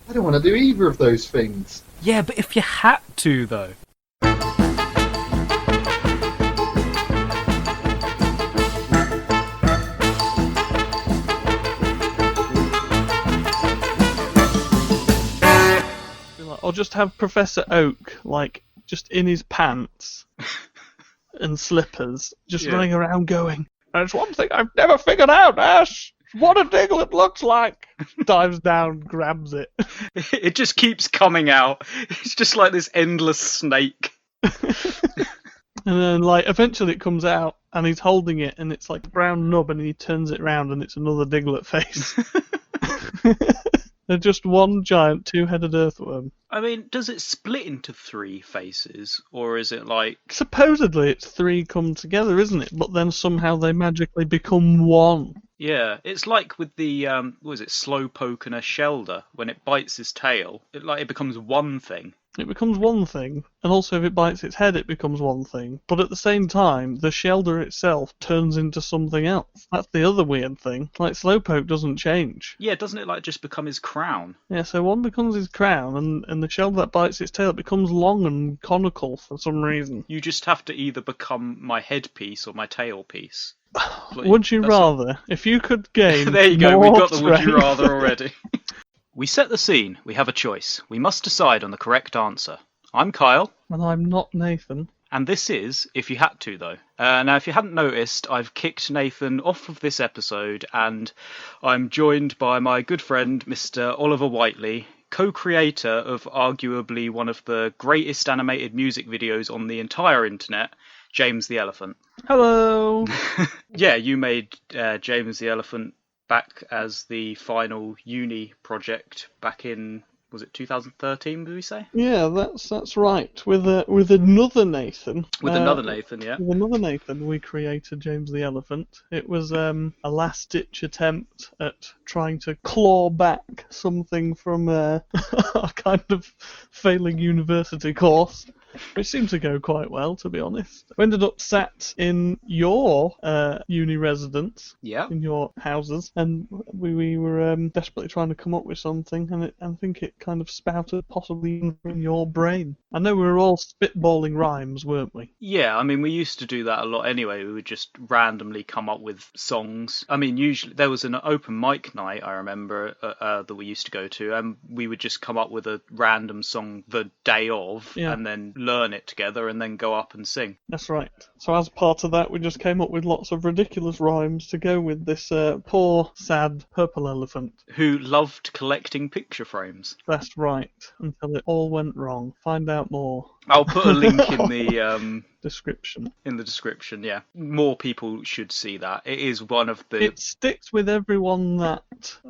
I don't want to do either of those things. Yeah, but if you had to, though. Or just have Professor Oak, like, just in his pants and slippers, just running around going, "There's one thing I've never figured out, Ash! What a Diglett looks like!" Dives down, grabs it. It just keeps coming out. It's just like this endless snake. And then, like, eventually it comes out, and he's holding it, and it's like a brown nub, and he turns it round, and it's another Diglett face. They're just one giant two-headed earthworm. I mean, does it split into 3 faces, or is it like... Supposedly it's 3 come together, isn't it? But then somehow they magically become one. Yeah, it's like with the, Slowpoke and a Shelder. When it bites his tail, it becomes one thing. It becomes one thing, and also if it bites its head, it becomes one thing. But at the same time, the Shelder itself turns into something else. That's the other weird thing. Like, Slowpoke doesn't change. Yeah, doesn't it, just become his crown? Yeah, so one becomes his crown, and the Shelder that bites its tail, it becomes long and conical for some reason. You just have to either become my headpiece or my tailpiece. Would you rather? If you could gain There you go, more we got the strength. would you rather already. We set the scene. We have a choice. We must decide on the correct answer. I'm Kyle. And I'm not Nathan. And this is If You Had To, though. Now, if you hadn't noticed, I've kicked Nathan off of this episode, and I'm joined by my good friend, Mr. Oliver Whiteley, co-creator of arguably one of the greatest animated music videos on the entire internet, James the Elephant. Hello! Yeah, you made James the Elephant back as the final uni project back in, was it 2013, did we say? Yeah, that's right. With another Nathan. With another Nathan, yeah. With another Nathan, we created James the Elephant. It was a last-ditch attempt at trying to claw back something from a kind of failing university course. Which seemed to go quite well, to be honest. We ended up sat in your uni residence, in your houses, and we were desperately trying to come up with something, and I think it kind of spouted possibly in your brain. I know we were all spitballing rhymes, weren't we? Yeah, I mean, we used to do that a lot anyway. We would just randomly come up with songs. I mean, usually there was an open mic night, I remember, that we used to go to, and we would just come up with a random song the day of, and then learn it together and then go up and sing. That's right. So as part of that, we just came up with lots of ridiculous rhymes to go with this poor, sad purple elephant. Who loved collecting picture frames. That's right. Until it all went wrong. Find out more. I'll put a link in the description. In the description, yeah. More people should see that. It is one of the... It sticks with everyone that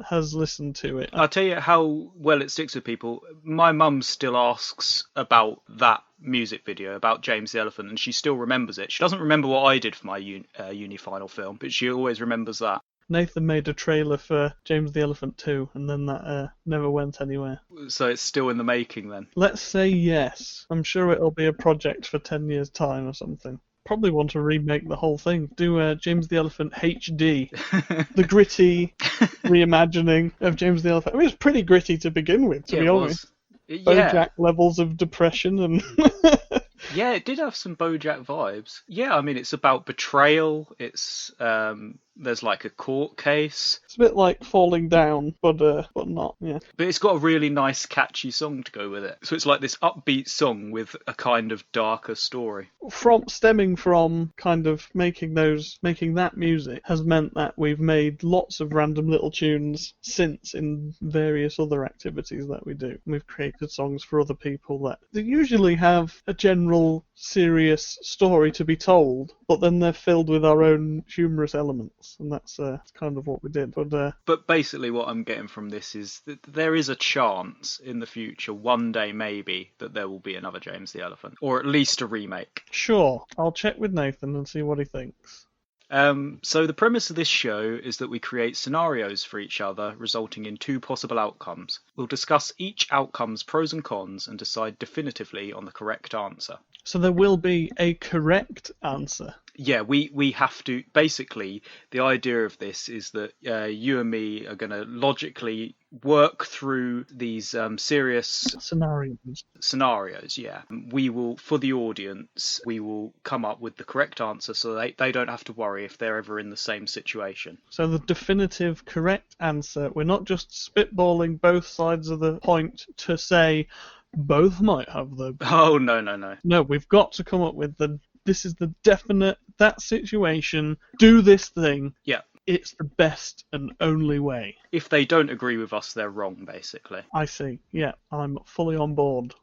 has listened to it. I'll tell you how well it sticks with people. My mum still asks about that music video, about James the Elephant, and she still remembers it. She doesn't remember what I did for my uni final film, but she always remembers that. Nathan made a trailer for James the Elephant 2, and then that never went anywhere. So it's still in the making then? Let's say yes. I'm sure it'll be a project for 10 years' time or something. Probably want to remake the whole thing. Do James the Elephant HD. The gritty reimagining of James the Elephant. I mean, it's pretty gritty to begin with, to be honest. BoJack levels of depression and... Yeah, it did have some BoJack vibes. Yeah, I mean, it's about betrayal. It's there's like a court case. It's a bit like Falling Down, but not. Yeah. But it's got a really nice, catchy song to go with it. So it's like this upbeat song with a kind of darker story. Stemming from kind of making that music has meant that we've made lots of random little tunes since in various other activities that we do. We've created songs for other people that they usually have a general serious story to be told, but then they're filled with our own humorous elements, and that's kind of what we did. But basically what I'm getting from this is that there is a chance in the future, one day maybe, that there will be another James the Elephant, or at least a remake. Sure, I'll check with Nathan and see what he thinks. So the premise of this show is that we create scenarios for each other, resulting in 2 possible outcomes. We'll discuss each outcome's pros and cons and decide definitively on the correct answer. So there will be a correct answer? Yeah, we have to... Basically, the idea of this is that you and me are going to logically work through these serious Scenarios. yeah. We will, for the audience, we will come up with the correct answer so they don't have to worry if they're ever in the same situation. So the definitive correct answer, we're not just spitballing both sides of the point to say both might have them. Oh, no. No, we've got to come up with this is the definite, that situation, do this thing. Yeah. It's the best and only way. If they don't agree with us, they're wrong, basically. I see. Yeah, I'm fully on board.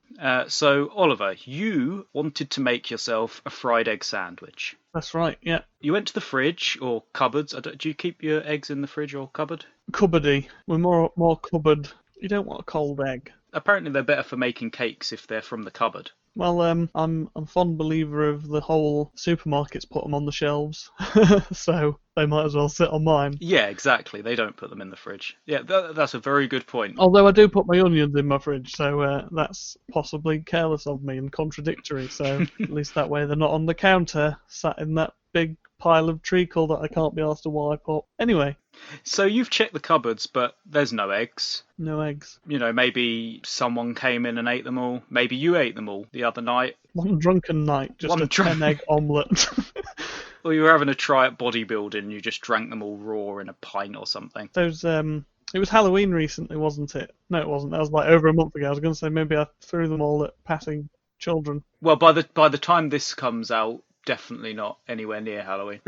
So, Oliver, you wanted to make yourself a fried egg sandwich. That's right, yeah. You went to the fridge or cupboards. Do you keep your eggs in the fridge or cupboard? Cupboardy. We're more cupboard. You don't want a cold egg. Apparently they're better for making cakes if they're from the cupboard. Well, I'm a fond believer of the whole supermarkets put them on the shelves, so they might as well sit on mine. Yeah, exactly. They don't put them in the fridge. Yeah, that's a very good point. Although I do put my onions in my fridge, so that's possibly careless of me and contradictory, so at least that way they're not on the counter, sat in that big pile of treacle that I can't be asked to wipe up. Anyway. So you've checked the cupboards, but there's no eggs. No eggs. You know, maybe someone came in and ate them all. Maybe you ate them all the other night. One drunken night, just a 10-egg omelette. Or you were having a try at bodybuilding and you just drank them all raw in a pint or something. It was Halloween recently, wasn't it? No, it wasn't. That was like over a month ago. I was going to say maybe I threw them all at passing children. Well, by the time this comes out, definitely not anywhere near Halloween.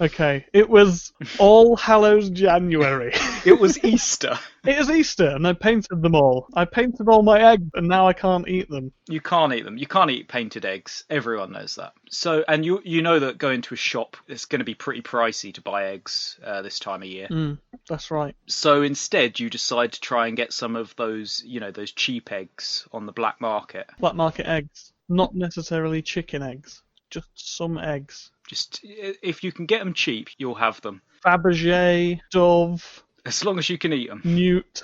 Okay, it was All Hallows January. It was Easter. It is Easter, and I painted them all. I painted all my eggs, and now I can't eat them. You can't eat them. You can't eat painted eggs. Everyone knows that. So, and you know that going to a shop, it's going to be pretty pricey to buy eggs this time of year. That's right. So instead, you decide to try and get some of those, those cheap eggs on the black market. Black market eggs, not necessarily chicken eggs. Just some eggs. Just, if you can get them cheap, you'll have them. Fabergé, Dove. As long as you can eat them. Newt.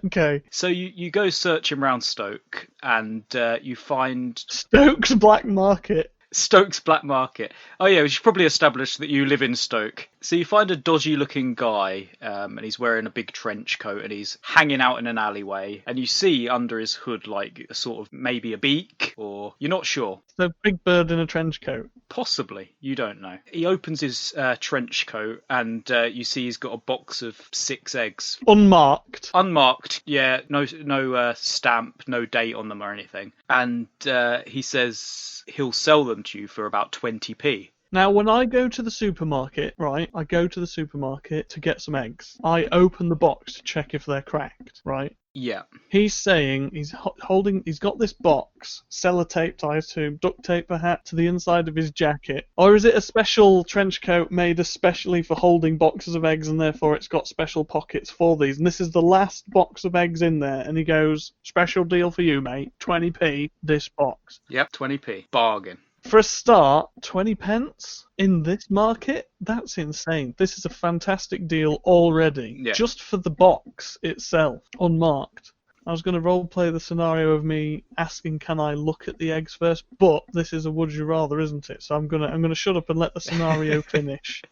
Okay. So you go searching around Stoke and you find... Stoke's Black Market. Stoke's Black Market. Oh yeah, we should probably establish that you live in Stoke. So you find a dodgy looking guy and he's wearing a big trench coat and he's hanging out in an alleyway and you see under his hood like a sort of maybe a beak or you're not sure. The big bird in a trench coat. Possibly, you don't know. He opens his trench coat and you see he's got a box of 6 eggs. Unmarked. Unmarked, yeah, no stamp, no date on them or anything. And he says he'll sell them to you for about 20p. Now, when I go to the supermarket, right, I go to the supermarket to get some eggs. I open the box to check if they're cracked, right? Yeah. He's saying he's got this box, sellotaped, I assume, duct tape perhaps, to the inside of his jacket. Or is it a special trench coat made especially for holding boxes of eggs and therefore it's got special pockets for these? And this is the last box of eggs in there. And he goes, special deal for you, mate, 20p, this box. Yep, 20p. Bargain. For a start, 20 pence in this market? That's insane. This is a fantastic deal already. Yeah. Just for the box itself, unmarked. I was going to roleplay the scenario of me asking, can I look at the eggs first? But this is a would you rather, isn't it? So I'm gonna shut up and let the scenario finish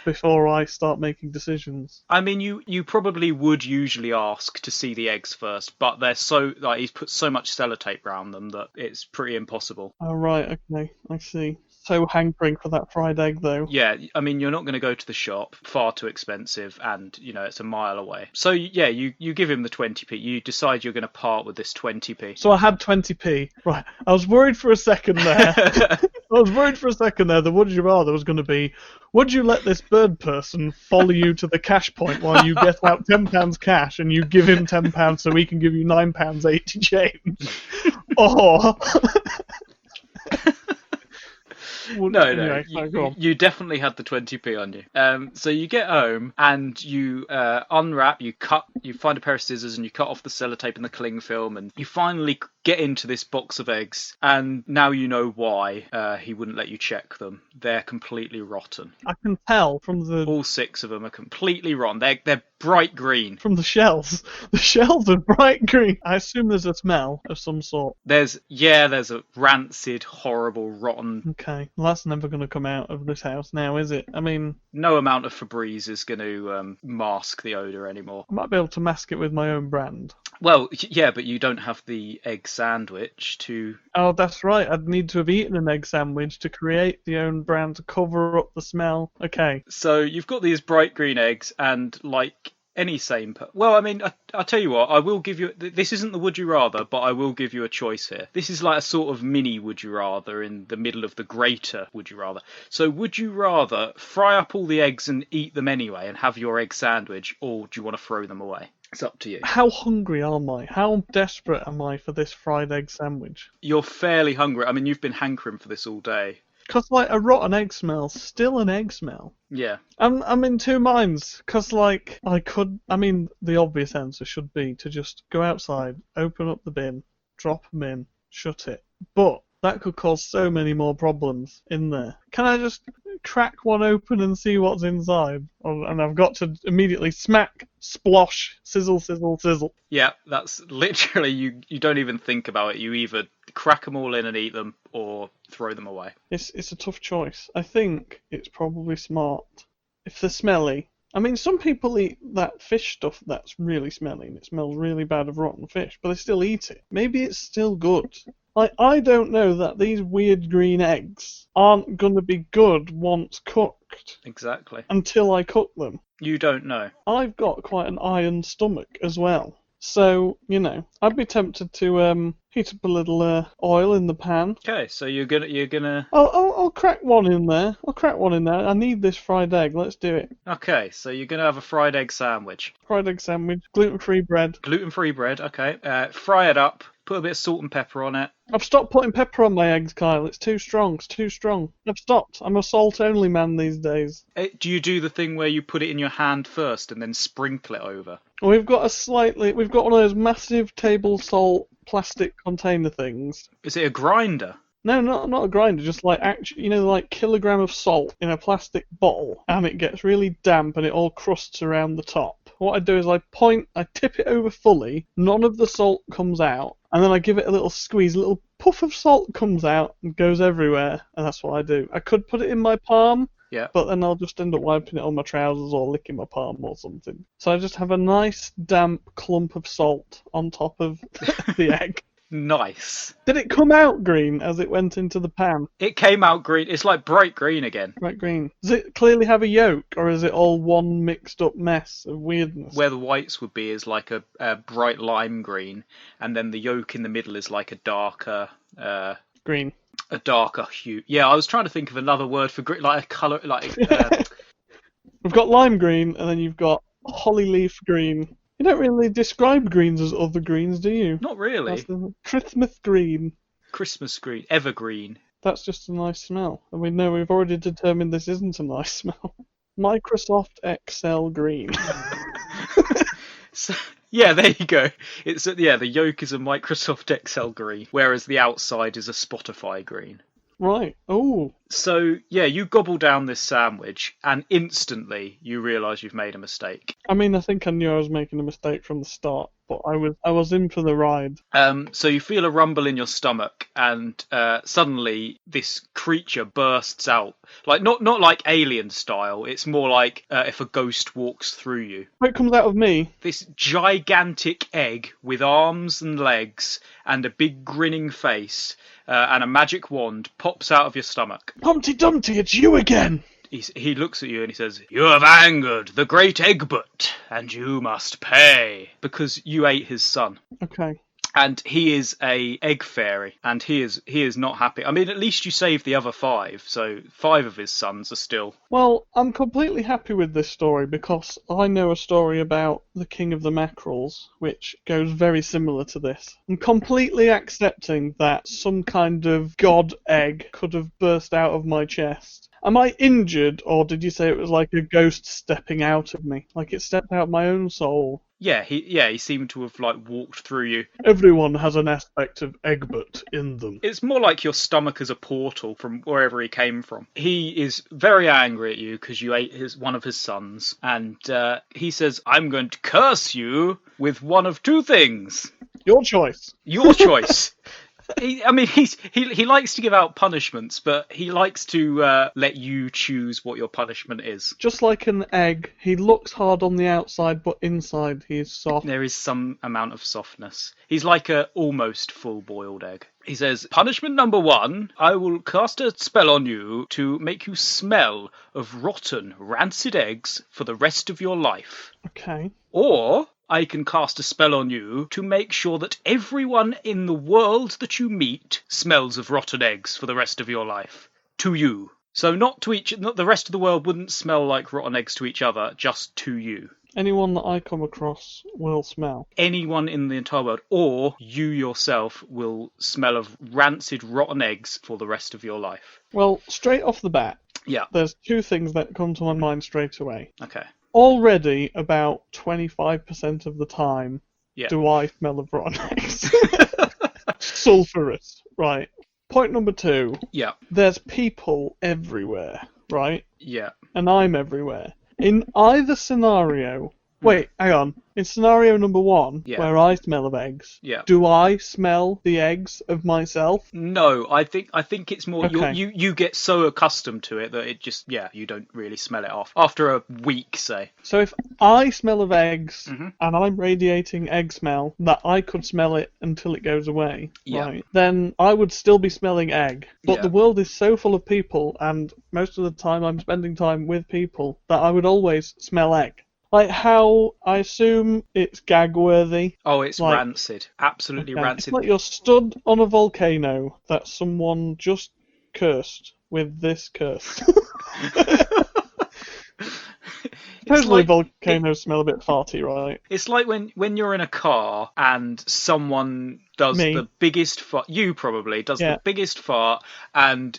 before I start making decisions. I mean, you probably would usually ask to see the eggs first, but they're so he's put so much sellotape around them that it's pretty impossible. Oh right, okay, I see. So hankering for that fried egg, though. Yeah, I mean, you're not going to go to the shop, far too expensive, and, it's a mile away. So, yeah, you give him the 20p. You decide you're going to part with this 20p. So I had 20p. Right, I was worried for a second there. The would you rather was going to be, would you let this bird person follow you to the cash point while you get out £10 cash and you give him £10 so he can give you £9.80 change? Or... No. Anyway, you definitely had the 20p on you. So you get home and you unwrap, you find a pair of scissors and you cut off the sellotape and the cling film and you finally get into this box of eggs and now you know why he wouldn't let you check them. They're completely rotten. I can tell from all 6 of them are completely rotten. They're bright green. From the shells. The shells are bright green. I assume there's a smell of some sort. There's a rancid, horrible, rotten. Okay. Well, that's never going to come out of this house now, is it? I mean, No amount of Febreze is going to mask the odour anymore. I might be able to mask it with my own brand. Well, yeah, but you don't have the egg sandwich to... Oh, that's right. I'd need to have eaten an egg sandwich to create the own brand to cover up the smell. Okay. So you've got these bright green eggs, and like any sane... Well, I mean, I'll tell you what, I will give you... This isn't the would you rather, but I will give you a choice here. This is like a sort of mini would you rather in the middle of the greater would you rather. So would you rather fry up all the eggs and eat them anyway and have your egg sandwich, or do you want to throw them away? It's up to you. How hungry am I? How desperate am I for this fried egg sandwich? You're fairly hungry. I mean, you've been hankering for this all day. Because, like, a rotten egg smell, still an egg smell. Yeah. I'm in two minds. Because, like, the obvious answer should be to just go outside, open up the bin, drop them in, shut it. But that could cause so many more problems in there. Can I just crack one open and see what's inside? And I've got to immediately smack, splosh, sizzle, sizzle, sizzle. Yeah, that's literally, you don't even think about it. You either crack them all in and eat them, or throw them away. It's a tough choice. I think it's probably smart. If they're smelly... I mean, some people eat that fish stuff that's really smelly and it smells really bad of rotten fish, but they still eat it. Maybe it's still good. Like, I don't know that these weird green eggs aren't going to be good once cooked. Exactly. Until I cook them. You don't know. I've got quite an iron stomach as well. So, you know, I'd be tempted to heat up a little oil in the pan. Okay, so you're gonna. I'll crack one in there. I need this fried egg. Let's do it. Okay, so you're gonna have a fried egg sandwich. Fried egg sandwich, gluten-free bread. Gluten-free bread. Okay. Fry it up. Put a bit of salt and pepper on it. I've stopped putting pepper on my eggs, Kyle. It's too strong. I've stopped. I'm a salt-only man these days. Do you do the thing where you put it in your hand first and then sprinkle it over? We've got one of those massive table salt plastic container things. Is it a grinder? No, not a grinder. Just like like kilogram of salt in a plastic bottle, and it gets really damp and it all crusts around the top. What I do is I tip it over fully. None of the salt comes out. And then I give it a little squeeze, a little puff of salt comes out and goes everywhere, and that's what I do. I could put it in my palm, yeah, but then I'll just end up wiping it on my trousers or licking my palm or something. So I just have a nice damp clump of salt on top of the egg. Nice. Did it come out green as it went into the pan? It came out green. It's like bright green again. Bright green. Does it clearly have a yolk, or is it all one mixed up mess of weirdness? Where the whites would be is like a bright lime green, and then the yolk in the middle is like a darker... green. A darker hue. Yeah, I was trying to think of another word for green, like a colour... like. We've got lime green, and then you've got holly leaf green. You don't really describe greens as other greens, do you? Not really. That's the Christmas green. Christmas green. Evergreen. That's just a nice smell. And we've already determined this isn't a nice smell. Microsoft Excel green. So, yeah, there you go. The yolk is a Microsoft Excel green, whereas the outside is a Spotify green. Right. Oh. So, yeah, you gobble down this sandwich, and instantly you realise you've made a mistake. I mean, I think I knew I was making a mistake from the start, but I was in for the ride. So you feel a rumble in your stomach, and suddenly this creature bursts out. Like not like alien style, it's more like if a ghost walks through you. It comes out of me. This gigantic egg with arms and legs and a big grinning face and a magic wand pops out of your stomach. Humpty Dumpty, it's you again! He looks at you and he says, "You have angered the great Egbert, and you must pay." Because you ate his son. Okay. And he is a egg fairy, and he is not happy. I mean, at least you saved the other 5, so 5 of his sons are still... Well, I'm completely happy with this story because I know a story about the King of the Mackerels, which goes very similar to this. I'm completely accepting that some kind of god egg could have burst out of my chest. Am I injured, or did you say it was like a ghost stepping out of me? Like it stepped out my own soul? Yeah, he seemed to have like walked through you. Everyone has an aspect of Egbert in them. It's more like your stomach as a portal from wherever he came from. He is very angry at you because you ate one of his sons, and he says, "I'm going to curse you with one of 2 things." Your choice. Your choice. He likes to give out punishments, but he likes to let you choose what your punishment is. Just like an egg, he looks hard on the outside, but inside he is soft. There is some amount of softness. He's like a almost full-boiled egg. He says, punishment number 1, I will cast a spell on you to make you smell of rotten, rancid eggs for the rest of your life. Okay. Or I can cast a spell on you to make sure that everyone in the world that you meet smells of rotten eggs for the rest of your life. To you. So not the rest of the world wouldn't smell like rotten eggs to each other, just to you. Anyone that I come across will smell. Anyone in the entire world, or you yourself will smell of rancid, rotten eggs for the rest of your life. Well, straight off the bat, Yeah. there's 2 things that come to my mind straight away. Okay. Already, about 25% of the time, Yeah. do I smell of rotten eggs. Sulphurous. Right. Point number 2. Yeah. There's people everywhere, right? Yeah. And I'm everywhere. In either scenario... Wait, hang on. In scenario number 1, Yeah. where I smell of eggs, Yeah. do I smell the eggs of myself? No, I think it's more Okay. you get so accustomed to it that it just you don't really smell it off after a week, say. So if I smell of eggs Mhm. and I'm radiating egg smell that I could smell it until it goes away, Yeah. right, then I would still be smelling egg. But Yeah. the world is so full of people, and most of the time I'm spending time with people, that I would always smell egg. Like how I assume it's gag worthy. Oh, it's Like- rancid, absolutely Okay. rancid. It's like you're stood on a volcano that someone just cursed with this curse. Supposedly volcanoes smell a bit farty, right? It's like when you're in a car and someone does Me. the biggest fart. You probably does Yeah. the biggest fart and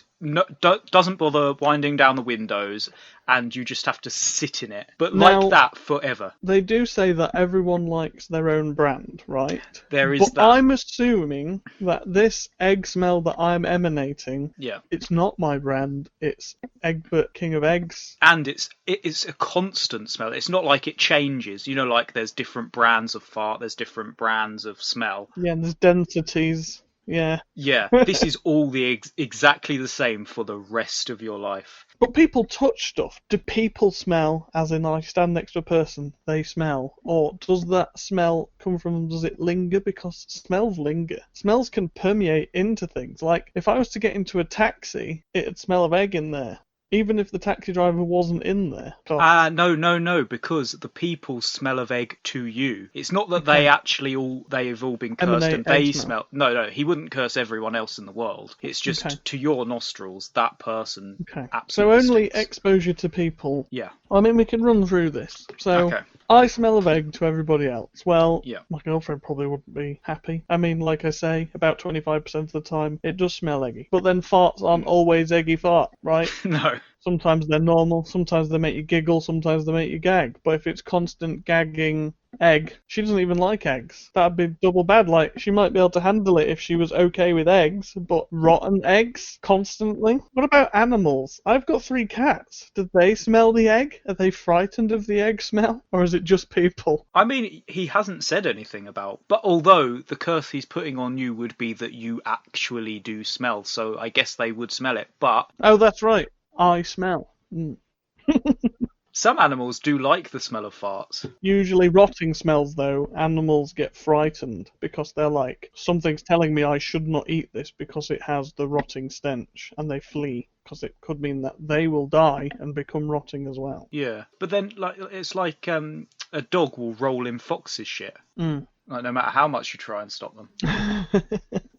doesn't bother winding down the windows, and you just have to sit in it. But Now- like that forever. They do say that everyone likes their own brand, right? There is But that. I'm assuming that this egg smell that I'm emanating, Yeah. it's not my brand, it's Egbert, King of Eggs. And it's a constant smell. It's not like it changes. You know, like there's different brands of fart, there's different brands of smell. Yeah, and there's densities. Yeah. Yeah, this is all exactly the same for the rest of your life. But people touch stuff. Do people smell, as in I stand next to a person, they smell? Or does that smell come from them? Does it linger? Because smells linger. Smells can permeate into things. Like, if I was to get into a taxi, it'd smell of egg in there. Even if the taxi driver wasn't in there. No, because the people smell of egg to you. It's not that they've all been cursed Emanate and they egg smell. smell. No, he wouldn't curse everyone else in the world. It's just Okay. to your nostrils, that person Okay. So absolutely only stinks. exposure to people. Yeah. I mean, we can run through this. So, Okay. I smell of egg to everybody else. Well, Yeah. my girlfriend probably wouldn't be happy. I mean, like I say, about 25% of the time, it does smell eggy. But then farts aren't always eggy fart, right? No. Sometimes they're normal, sometimes they make you giggle, sometimes they make you gag. But if it's constant gagging egg, she doesn't even like eggs. That'd be double bad. Like, she might be able to handle it if she was okay with eggs, but rotten eggs constantly? What about animals? I've got 3 cats. Do they smell the egg? Are they frightened of the egg smell? Or is it just people? I mean, he hasn't said anything about... But although the curse he's putting on you would be that you actually do smell, so I guess they would smell it. But Oh, that's right. I smell. some animals do like the smell of farts. Usually rotting smells, though, animals get frightened because they're like, something's telling me I should not eat this because it has the rotting stench, and they flee because it could mean that they will die and become rotting as well. Yeah. But then it's like a dog will roll in fox's shit. Mm. Like, no matter how much you try and stop them.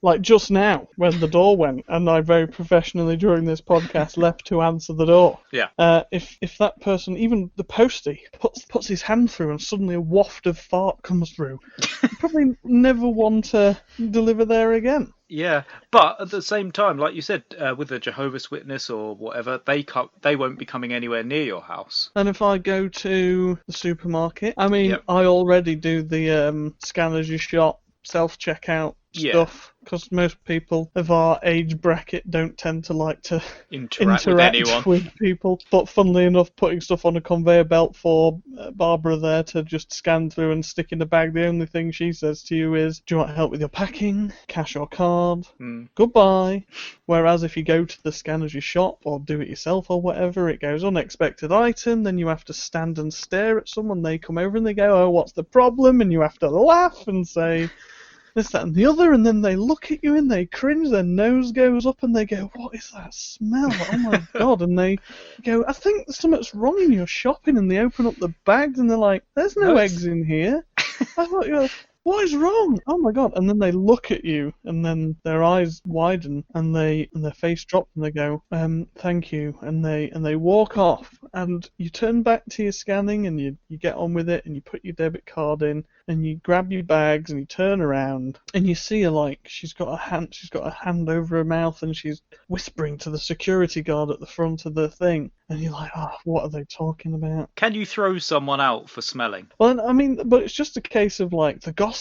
Like just now, when the door went, and I very professionally during this podcast left to answer the door. Yeah. If that person, even the postie, puts his hand through and suddenly a waft of fart comes through, you probably never want to deliver there again. Yeah, but at the same time, like you said, with a Jehovah's Witness or whatever, they won't be coming anywhere near your house. And if I go to the supermarket, I mean, Yep. I already do the scan as you shop, self-checkout stuff, because most people of our age bracket don't tend to like to Interact with anyone. with people. But funnily enough, putting stuff on a conveyor belt for Barbara there to just scan through and stick in a bag, the only thing she says to you is, do you want help with your packing? Cash or card? Goodbye. Whereas if you go to the scanner's shop or do it yourself or whatever, it goes unexpected item, then you have to stand and stare at someone, they come over and they go, oh, what's the problem? And you have to laugh and say this, that and the other, and then they look at you and they cringe, their nose goes up and they go, what is that smell? Oh my god. And they go, I think something's wrong in your shopping, and they open up the bags and they're like, there's no eggs in here. I thought you were... What is wrong? Oh my god. And then they look at you and then their eyes widen and their face drops and they go, thank you, and they walk off, and you turn back to your scanning and you get on with it and you put your debit card in and you grab your bags and you turn around and you see her, like, she's got a hand over her mouth and she's whispering to the security guard at the front of the thing, and you're like, oh, what are they talking about? Can you throw someone out for smelling? Well, I mean, but it's just a case of, like, the gossip.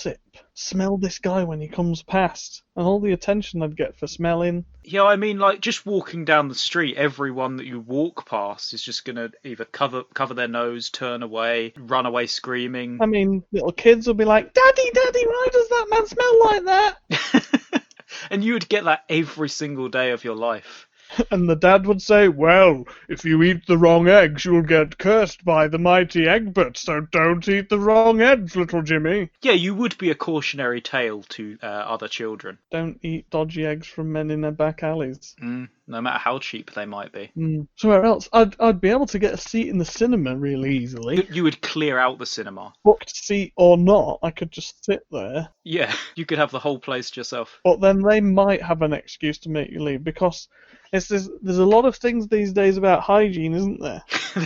Smell this guy when he comes past, and all the attention I'd get for smelling. Yeah, I mean, like, just walking down the street, everyone that you walk past is just going to either cover their nose, turn away, run away screaming. I mean, little kids will be like, Daddy, Daddy, why does that man smell like that? And you would get that every single day of your life. And the dad would say, well, if you eat the wrong eggs, you'll get cursed by the mighty Egbert, so don't eat the wrong eggs, little Jimmy. Yeah, you would be a cautionary tale to other children. Don't eat dodgy eggs from men in their back alleys. No matter how cheap they might be. Somewhere else, I'd be able to get a seat in the cinema really easily. You would clear out the cinema. Booked seat or not, I could just sit there. Yeah, you could have the whole place to yourself. But then they might have an excuse to make you leave, because there's a lot of things these days about hygiene, isn't there?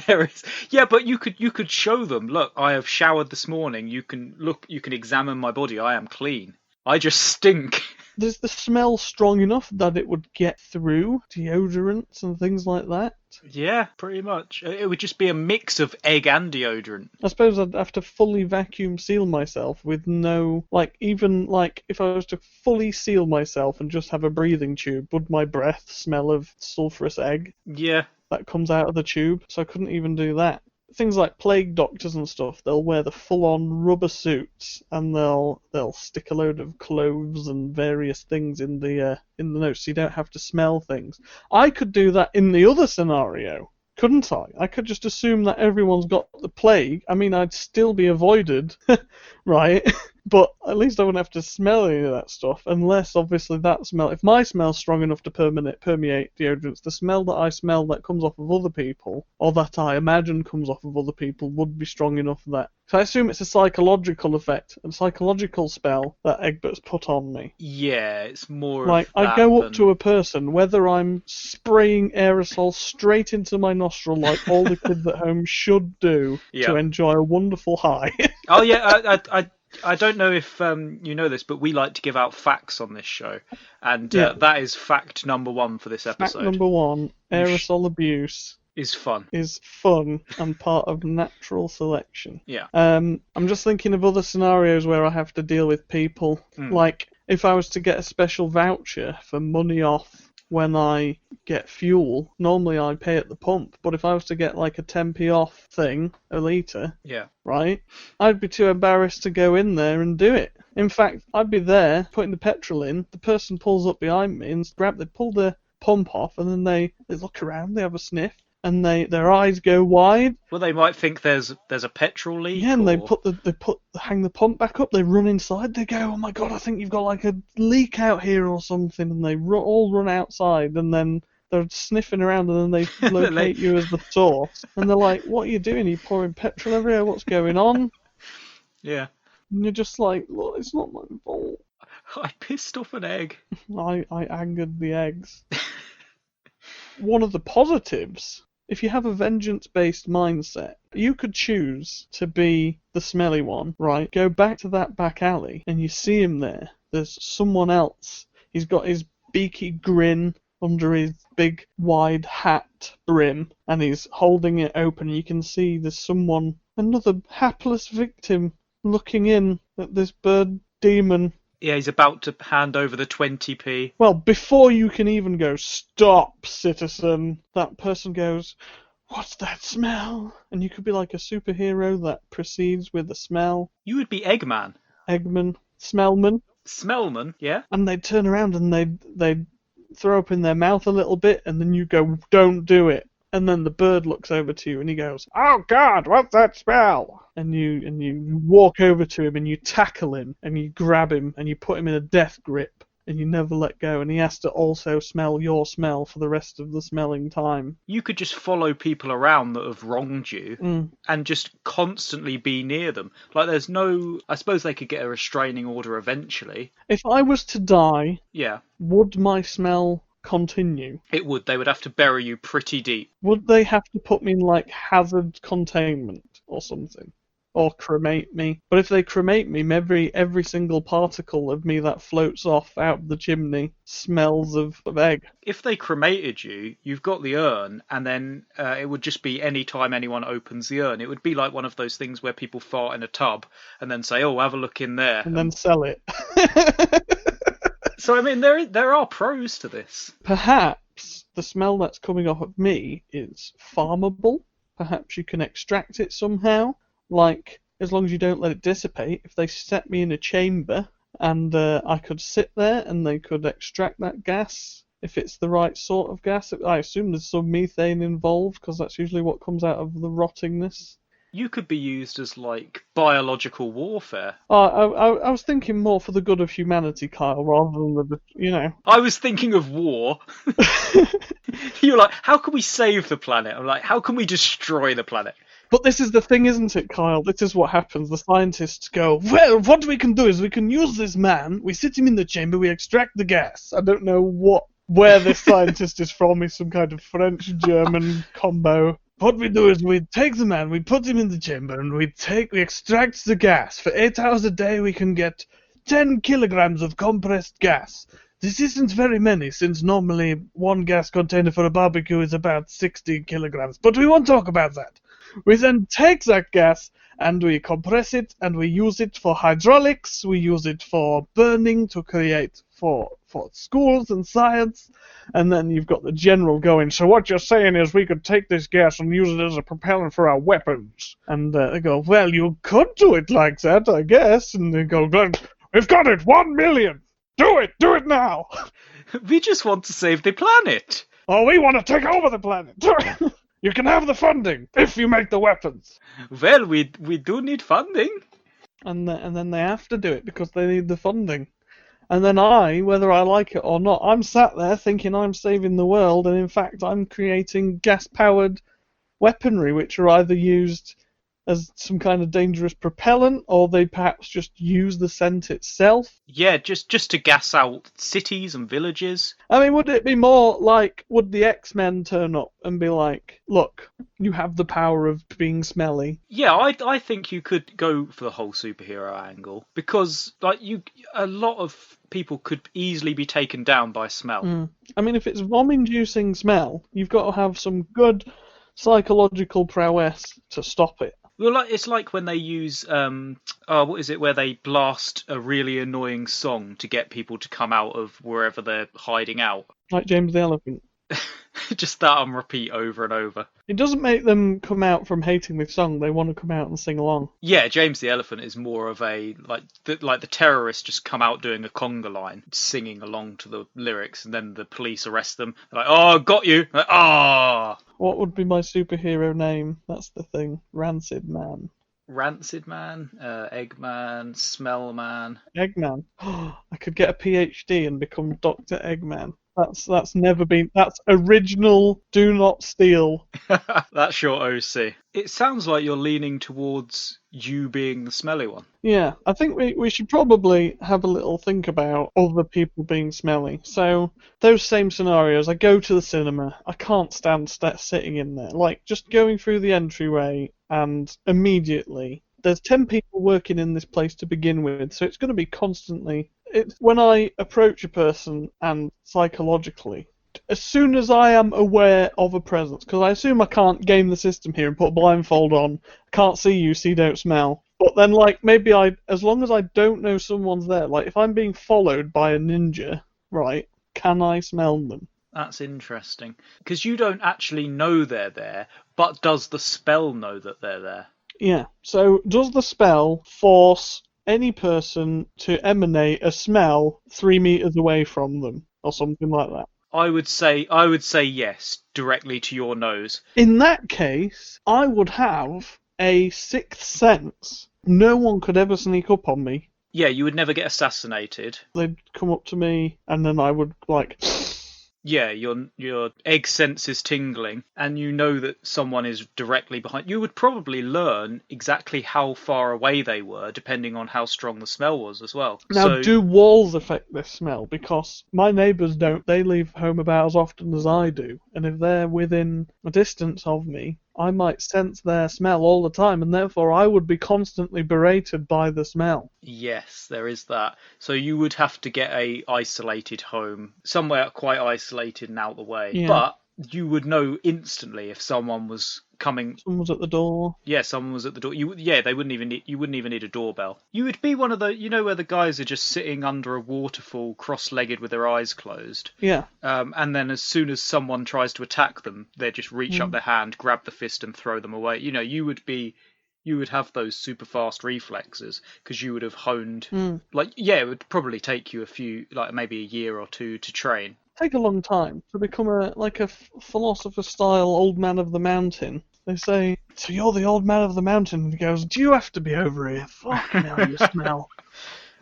There is. Yeah, but you could show them, look, I have showered this morning. You can examine my body. I am clean. I just stink. Is the smell strong enough that it would get through deodorants and things like that? Yeah, pretty much. It would just be a mix of egg and deodorant. I suppose I'd have to fully vacuum seal myself with no, even if I was to fully seal myself and just have a breathing tube, would my breath smell of sulphurous egg? Yeah. That comes out of the tube, so I couldn't even do that. Things like plague doctors and stuff, they'll wear the full-on rubber suits and they'll stick a load of cloves and various things in the nose, so you don't have to smell things. I could do that in the other scenario, couldn't I? I could just assume that everyone's got the plague. I mean, I'd still be avoided, right? But at least I wouldn't have to smell any of that stuff, unless, obviously, that smell... If my smell's strong enough to permeate deodorants, the smell that I smell that comes off of other people, or that I imagine comes off of other people, would be strong enough that... So I assume it's a psychological effect, a psychological spell that Egbert's put on me. Yeah, it's more like, of that I go up to a person, whether I'm spraying aerosol straight into my nostril like all the kids at home should do to enjoy a wonderful high. Oh, yeah, I don't know if you know this, but we like to give out facts on this show, and that is fact number 1 for this episode. Fact number 1, aerosol abuse is fun and part of natural selection. Yeah. I'm just thinking of other scenarios where I have to deal with people. Like, if I was to get a special voucher for money off when I get fuel, normally I pay at the pump, but if I was to get like a 10p off thing, a litre, right, I'd be too embarrassed to go in there and do it. In fact, I'd be there putting the petrol in, the person pulls up behind me and they pull the pump off, and then they look around, they have a sniff, and their eyes go wide. Well, they might think there's a petrol leak. Yeah, and they hang the pump back up. They run inside. They go, "Oh my god, I think you've got like a leak out here or something." And they all run outside, and then they're sniffing around, and then they locate you as the source. And they're like, "What are you doing? Are you pouring petrol everywhere? What's going on?" Yeah. And you're just like, "Look, it's not my fault. I pissed off an egg. I angered the eggs." One of the positives, if you have a vengeance-based mindset, you could choose to be the smelly one, right? Go back to that back alley, and you see him there. There's someone else. He's got his beaky grin under his big, wide hat brim, and he's holding it open. You can see there's another hapless victim, looking in at this bird demon. Yeah, he's about to hand over the 20p. Well, before you can even go, "Stop, citizen," that person goes, "What's that smell?" And you could be like a superhero that proceeds with the smell. You would be Eggman. Eggman, Smellman. Smellman, yeah? And they'd turn around and they'd throw up in their mouth a little bit, and then you go, "Don't do it." And then the bird looks over to you and he goes, "Oh God, what's that smell?" And you walk over to him and you tackle him and you grab him and you put him in a death grip and you never let go, and he has to also smell your smell for the rest of the smelling time. You could just follow people around that have wronged you and just constantly be near them. Like, there's no... I suppose they could get a restraining order eventually. If I was to die, Yeah. would my smell continue? It would. They would have to bury you pretty deep. Would they have to put me in, like, hazard containment or something? Or cremate me? But if they cremate me, every single particle of me that floats off out the chimney smells of egg. If they cremated you, you've got the urn, and then it would just be any time anyone opens the urn. It would be like one of those things where people fart in a tub and then say, "Oh, have a look in there." And then sell it. So, I mean, there are pros to this. Perhaps the smell that's coming off of me is farmable. Perhaps you can extract it somehow. Like, as long as you don't let it dissipate. If they set me in a chamber and I could sit there and they could extract that gas, if it's the right sort of gas. I assume there's some methane involved, because that's usually what comes out of the rottingness. You could be used as, like, biological warfare. I was thinking more for the good of humanity, Kyle, rather than I was thinking of war. You're like, how can we save the planet? I'm like, how can we destroy the planet? But this is the thing, isn't it, Kyle? This is what happens. The scientists go, "Well, what we can do is we can use this man, we sit him in the chamber, we extract the gas." I don't know where this scientist is from. He's some kind of French-German combo. What we do is we take the man, we put him in the chamber, and we extract the gas. For 8 hours a day, we can get 10 kilograms of compressed gas. This isn't very many, since normally one gas container for a barbecue is about 60 kilograms. But we won't talk about that. We then take that gas and we compress it, and we use it for hydraulics, we use it for burning to create for schools and science, and then you've got the general going, "So what you're saying is we could take this gas and use it as a propellant for our weapons." And they go, "Well, you could do it like that, I guess." And they go, "We've got it, 1 million! Do it now!" We just want to save the planet. "Oh, we want to take over the planet!" "You can have the funding if you make the weapons." Well, we do need funding. And then they have to do it because they need the funding. And then I, whether I like it or not, I'm sat there thinking I'm saving the world, and in fact I'm creating gas-powered weaponry which are either used as some kind of dangerous propellant, or they perhaps just use the scent itself. Yeah, just to gas out cities and villages. I mean, would it be more like, would the X-Men turn up and be like, "Look, you have the power of being smelly"? Yeah, I think you could go for the whole superhero angle, because like a lot of people could easily be taken down by smell. I mean, if it's vom-inducing smell, you've got to have some good psychological prowess to stop it. Well, it's like when they use what is it, where they blast a really annoying song to get people to come out of wherever they're hiding out. Like James the Elephant. Just that on repeat over and over. It doesn't make them come out from hating the song. They want to come out and sing along. Yeah, James the Elephant is more of a like the terrorists just come out doing a conga line, singing along to the lyrics, and then the police arrest them. They're like, "Oh, got you!" Like, "Ah." What would be my superhero name? That's the thing. Rancid Man. Rancid Man, Eggman, Smell Man. Eggman. I could get a PhD and become Dr. Eggman. That's never been... That's original, do not steal. That's your OC. It sounds like you're leaning towards you being the smelly one. Yeah, I think we should probably have a little think about other people being smelly. So, those same scenarios, I go to the cinema, I can't stand sitting in there. Like, just going through the entryway and immediately... There's 10 people working in this place to begin with, so it's going to be constantly... When I approach a person and psychologically, as soon as I am aware of a presence, because I assume I can't game the system here and put a blindfold on, can't see you, see, don't smell, But then, like, as long as I don't know someone's there, like, if I'm being followed by a ninja, right, can I smell them? That's interesting. Because you don't actually know they're there, but does the spell know that they're there? Yeah. So, does the spell force any person to emanate a smell 3 meters away from them, or something like that? I would say yes, directly to your nose. In that case, I would have a sixth sense. No one could ever sneak up on me. Yeah, you would never get assassinated. They'd come up to me, and then I would, like... Yeah, your egg sense is tingling, and you know that someone is directly behind. You would probably learn exactly how far away they were, depending on how strong the smell was as well. Now, do walls affect this smell? Because my neighbours don't. They leave home about as often as I do. And if they're within a distance of me, I might sense their smell all the time, and therefore I would be constantly berated by the smell. Yes, there is that. So you would have to get a isolated home, somewhere quite isolated and out the way. Yeah. But you would know instantly if someone was coming. Someone was at the door. Yeah, someone was at the door. You wouldn't even need a doorbell. You would be one of the, where the guys are just sitting under a waterfall, cross-legged with their eyes closed. Yeah. And then as soon as someone tries to attack them, they just reach up their hand, grab the fist, and throw them away. You would have those super fast reflexes because you would have honed. It would probably take you maybe a year or two to train. Take a long time to become a philosopher-style old man of the mountain. They say, so you're the old man of the mountain. And he goes, do you have to be over here? Fucking hell, you smell.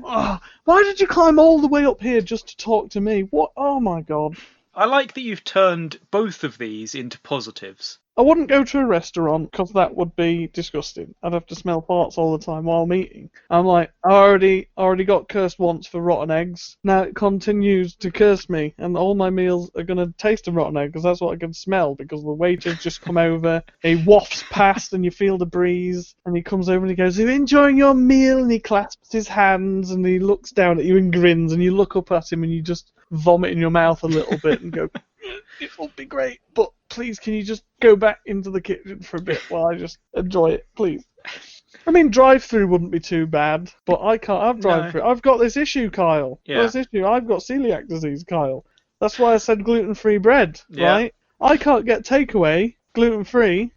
Oh, why did you climb all the way up here just to talk to me? What? Oh my god. I like that you've turned both of these into positives. I wouldn't go to a restaurant because that would be disgusting. I'd have to smell farts all the time while I'm eating. I'm like, I already got cursed once for rotten eggs. Now it continues to curse me, and all my meals are going to taste of rotten egg because that's what I can smell, because the waiter's just come over, he wafts past and you feel the breeze, and he comes over and he goes, are you enjoying your meal? And he clasps his hands and he looks down at you and grins, and you look up at him and you just vomit in your mouth a little bit and go, it will be great, but please can you just go back into the kitchen for a bit while I just enjoy it, please? I mean, drive-through wouldn't be too bad, but I can't have drive-through. No. I've got this issue, Kyle. Yeah. This issue. I've got celiac disease, Kyle. That's why I said gluten-free bread, right? I can't get takeaway gluten-free,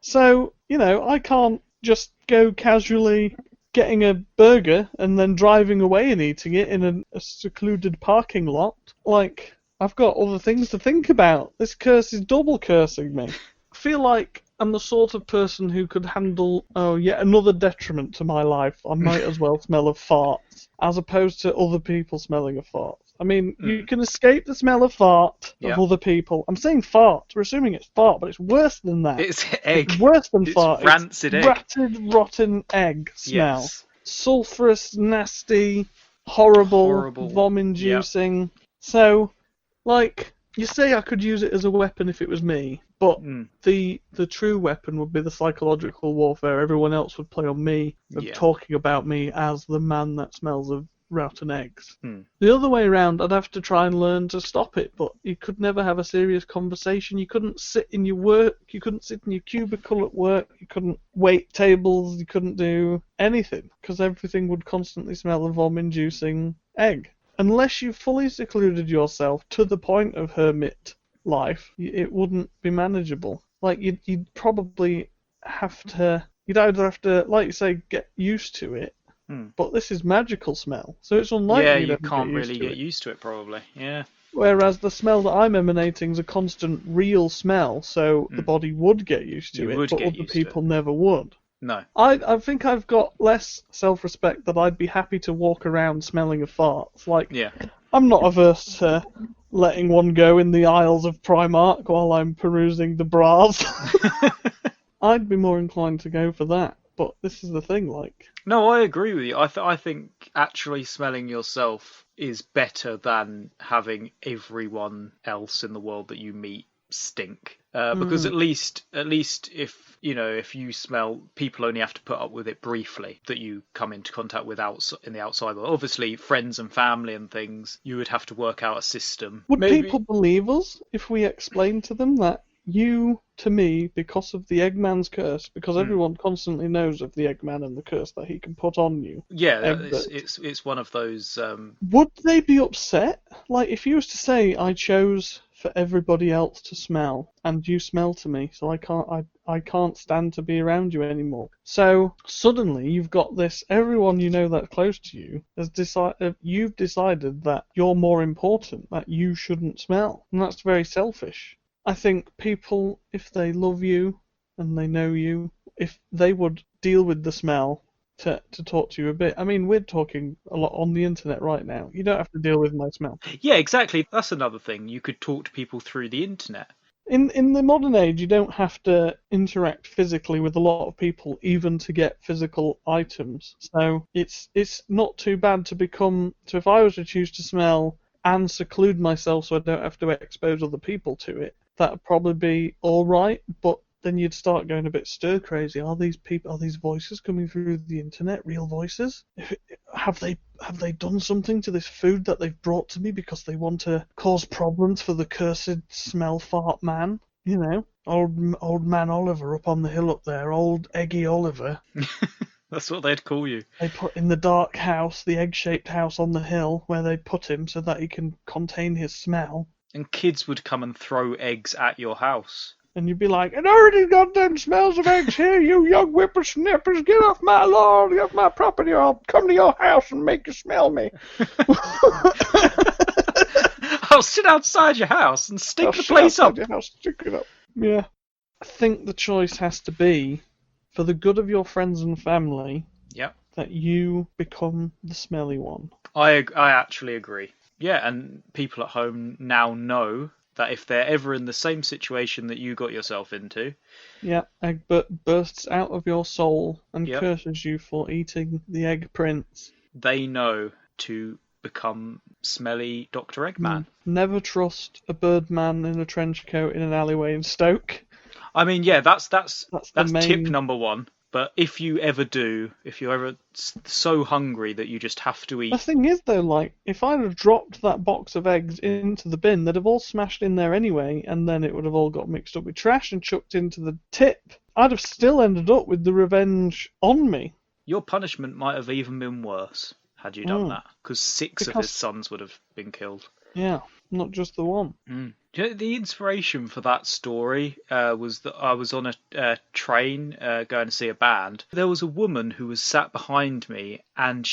so, I can't just go casually getting a burger and then driving away and eating it in a secluded parking lot. Like, I've got other things to think about. This curse is double cursing me. I feel like I'm the sort of person who could handle, yet another detriment to my life. I might as well smell of farts, as opposed to other people smelling of farts. I mean, you can escape the smell of fart of other people. I'm saying fart. We're assuming it's fart, but it's worse than that. It's egg. It's worse than fart. Rancid egg. Ratted, rotten egg smell. Yes. Sulphurous, nasty, horrible. Vom-inducing. Yep. So, like, you say I could use it as a weapon if it was me, but the true weapon would be the psychological warfare. Everyone else would play on me, of talking about me as the man that smells of rotten eggs. The other way around, I'd have to try and learn to stop it, but you could never have a serious conversation. You couldn't sit in your work, you couldn't sit in your cubicle at work, you couldn't wait tables, you couldn't do anything, because everything would constantly smell of vom-inducing egg. Unless you fully secluded yourself to the point of hermit life, it wouldn't be manageable. Like, you'd probably have to, you'd either have to, like you say, get used to it, but this is magical smell, so it's unlikely you can't really get used to it, probably, yeah. Whereas the smell that I'm emanating is a constant, real smell, so the body would get used to it, but other people never would. No. I think I've got less self-respect that I'd be happy to walk around smelling of farts. Like, I'm not averse to letting one go in the aisles of Primark while I'm perusing the bras. I'd be more inclined to go for that. But this is the thing, like... No, I agree with you. I think actually smelling yourself is better than having everyone else in the world that you meet stink. Because at least if you smell, people only have to put up with it briefly, that you come into contact with in the outside world. Obviously, friends and family and things, you would have to work out a system. Would people believe us if we explained to them that you, to me, because of the Eggman's curse, because everyone constantly knows of the Eggman and the curse that he can put on you. Yeah, Egbert, it's one of those. would they be upset? Like, if you was to say, I chose for everybody else to smell, and you smell to me, so I can't stand to be around you anymore. So suddenly you've got this. Everyone you know that's close to you has decided. You've decided that you're more important, that you shouldn't smell, and that's very selfish. I think people, if they love you and they know you, if they would deal with the smell to talk to you a bit. I mean, we're talking a lot on the internet right now. You don't have to deal with my smell. Yeah, exactly. That's another thing. You could talk to people through the internet. In the modern age, you don't have to interact physically with a lot of people, even to get physical items. So it's not too bad to become. So if I was to choose to smell and seclude myself so I don't have to expose other people to it, that'd probably be all right. But then you'd start going a bit stir crazy. Are these voices coming through the internet real voices? Have they done something to this food that they've brought to me because they want to cause problems for the cursed smell fart man? You know, old man Oliver up on the hill up there, old Eggy Oliver. That's what they'd call you. They put in the dark house, the egg-shaped house on the hill, where they put him so that he can contain his smell. And kids would come and throw eggs at your house. And you'd be like, it already goddamn smells of eggs here, you young whippersnippers. Get off my lawn, get off my property, or I'll come to your house and make you smell me. I'll sit outside your house and stink the place up. Your house, stink it up. Yeah. I think the choice has to be, for the good of your friends and family, Yep. that you become the smelly one. I actually agree. Yeah, and people at home now know that if they're ever in the same situation that you got yourself into... Yeah, Egbert bursts out of your soul and Yep. curses you for eating the egg prince. They know to become smelly Dr. Eggman. Never trust a birdman in a trench coat in an alleyway in Stoke. I mean, yeah, that's the main... tip number one. But if you ever do, if you're ever so hungry that you just have to eat... The thing is, though, like, if I'd have dropped that box of eggs into the bin, they'd have all smashed in there anyway, and then it would have all got mixed up with trash and chucked into the tip. I'd have still ended up with the revenge on me. Your punishment might have even been worse had you done that, because six of his sons would have been killed. Yeah, not just the one. Do you know, the inspiration for that story was that I was on a train going to see a band. There was a woman who was sat behind me, and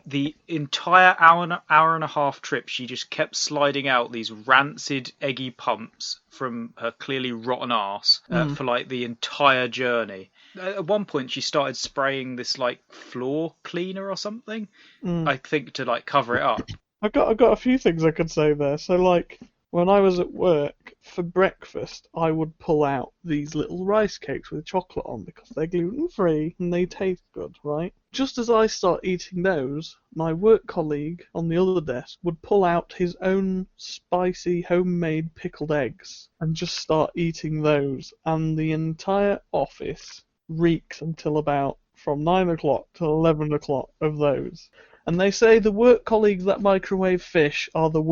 the entire hour and a half trip, she just kept sliding out these rancid, eggy pumps from her clearly rotten arse for like the entire journey. At one point, she started spraying this like floor cleaner or something, I think, to like cover it up. I've got a few things I could say there. So, like, when I was at work for breakfast, I would pull out these little rice cakes with chocolate on because they're gluten-free and they taste good, right? Just as I start eating those, my work colleague on the other desk would pull out his own spicy homemade pickled eggs and just start eating those, and the entire office reeks until about from 9 o'clock to 11 o'clock of those. And they say the work colleagues that microwave fish are the